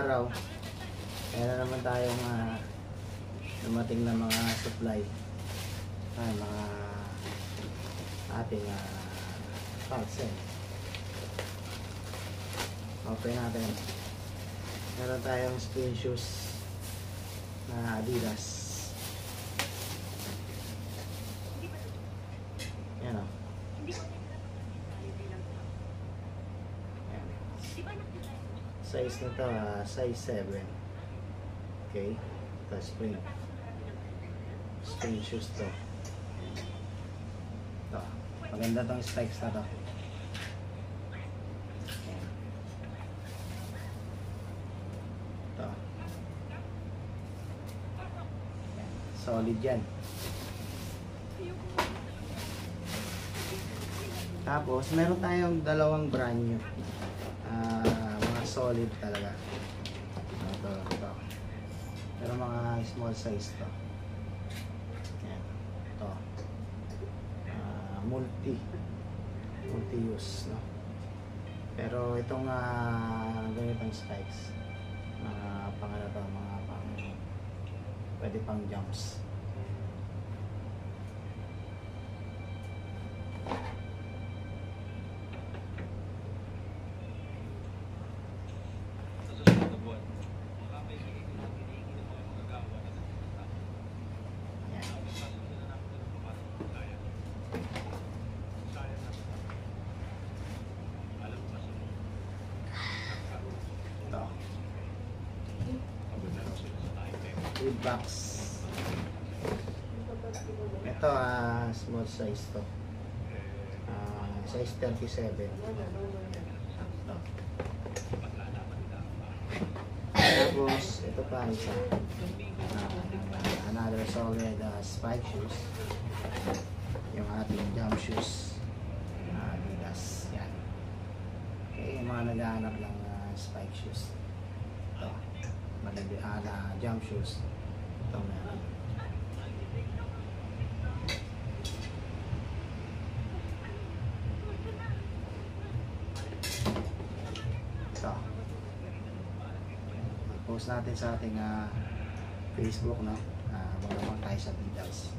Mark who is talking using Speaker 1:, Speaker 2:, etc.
Speaker 1: araw, meron naman tayong dumating na mga supply, mga ating parcel. Open natin. Meron tayong spin shoes na Adidas. Yan o. Size nito, size 7. Okay. Ito, spring shoes to. Ito. Maganda tong spikes na to. Ito. Solid yan. Tapos, meron tayong dalawang brand new. Mga solid talaga. Ito. Pero mga small size to. Ayan. Ito. Multi-use, no? Pero itong ganitong spikes, mga pwede pang jumps. Box. Ito small size to. Size 37. Tapos ito pa isa. Another solid spike shoes. Yung ating jump shoes. Adidas. Yan. Okay, yung mga naghahanap ng spike shoes. Ito. Jump shoes. Ito meron. Ito. Post natin sa ating Facebook, no? Wala naman tayo sa details.